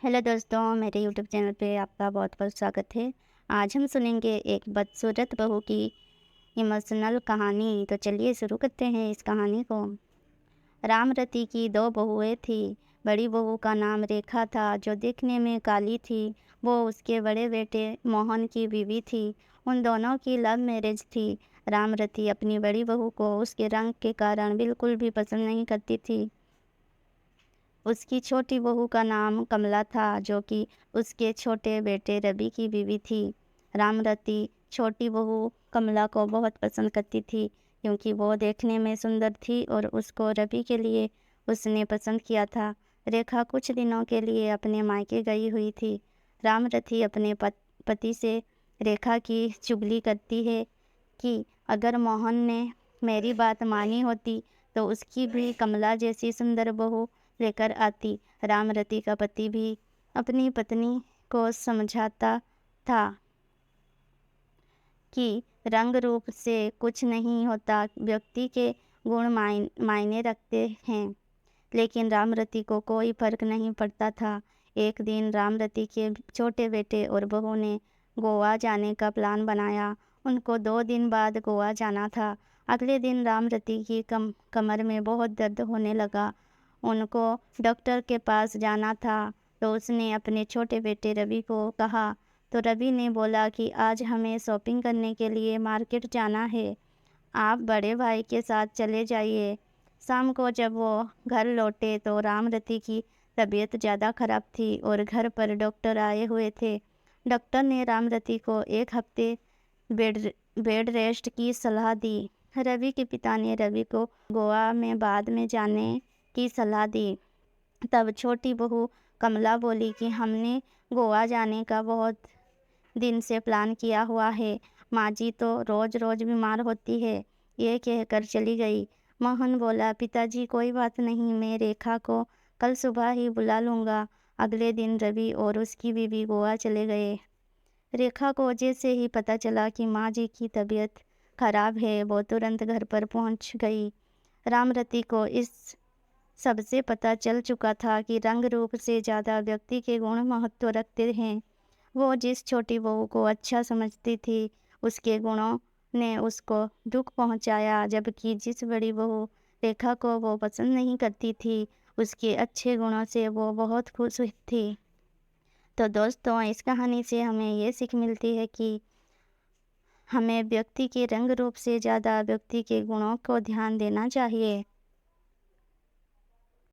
Hello दोस्तों, मेरे YouTube channel पे आपका बहुत बहुत स्वागत है। आज हम सुनेंगे एक बदसूरत बहू की इमोशनल कहानी। तो चलिए शुरू करते हैं इस कहानी को। रामरती की दो बहुएं थीं। बड़ी बहू का नाम रेखा था, जो दिखने में काली थी। वो उसके बड़े बेटे मोहन की बीवी थी। उन दोनों की लव मैरिज थी। रामरती अपनी बड़ी बहू को उसके रंग के कारण बिल्कुल भी पसंद नहीं करती थी। उसकी छोटी बहू का नाम कमला था, जो कि उसके छोटे बेटे रवि की बीवी थी। रामरती छोटी बहू कमला को बहुत पसंद करती थी, क्योंकि वो देखने में सुंदर थी और उसको रवि के लिए उसने पसंद किया था। रेखा कुछ दिनों के लिए अपने मायके गई हुई थी। रामरती अपने पति से रेखा की चुगली करती है कि अगर मोहन ने मेरी बात मानी होती तो उसकी भी कमला जैसी सुंदर बहू लेकर आती। रामरती का पति भी अपनी पत्नी को समझाता था कि रंग रूप से कुछ नहीं होता, व्यक्ति के गुण मायने रखते हैं। लेकिन रामरती को कोई फर्क नहीं पड़ता था। एक दिन रामरती के छोटे बेटे और बहू ने गोवा जाने का प्लान बनाया। उनको 2 दिन बाद गोवा जाना था। अगले दिन रामरती की कमर में बहुत दर्द होने लगा। उनको डॉक्टर के पास जाना था, तो उसने अपने छोटे बेटे रवि को कहा। तो रवि ने बोला कि आज हमें शॉपिंग करने के लिए मार्केट जाना है, आप बड़े भाई के साथ चले जाइए। शाम को जब वो घर लौटे तो रामरती की तबीयत ज़्यादा खराब थी और घर पर डॉक्टर आए हुए थे। डॉक्टर ने रामरती को 1 हफ्ते बेड बेड रेस्ट की सलाह दी। रवि के पिता ने रवि को गोवा में बाद में जाने की सलाह दी। तब छोटी बहू कमला बोली कि हमने गोवा जाने का बहुत दिन से प्लान किया हुआ है। माँ जी तो रोज़ रोज़ बीमार होती है। ये कहकर चली गई। मोहन बोला, पिताजी कोई बात नहीं, मैं रेखा को कल सुबह ही बुला लूँगा। अगले दिन रवि और उसकी बीवी गोवा चले गए। रेखा को जैसे ही पता चला कि माँ जी की तबीयत खराब है, वो तुरंत घर पर पहुँच गई। रामरती को इस सबसे पता चल चुका था कि रंग रूप से ज़्यादा व्यक्ति के गुण महत्व रखते हैं। वो जिस छोटी बहू को अच्छा समझती थी, उसके गुणों ने उसको दुख पहुंचाया, जबकि जिस बड़ी बहू रेखा को वो पसंद नहीं करती थी, उसके अच्छे गुणों से वो बहुत खुश थी। तो दोस्तों, इस कहानी से हमें ये सीख मिलती है कि हमें व्यक्ति के रंग रूप से ज़्यादा व्यक्ति के गुणों को ध्यान देना चाहिए।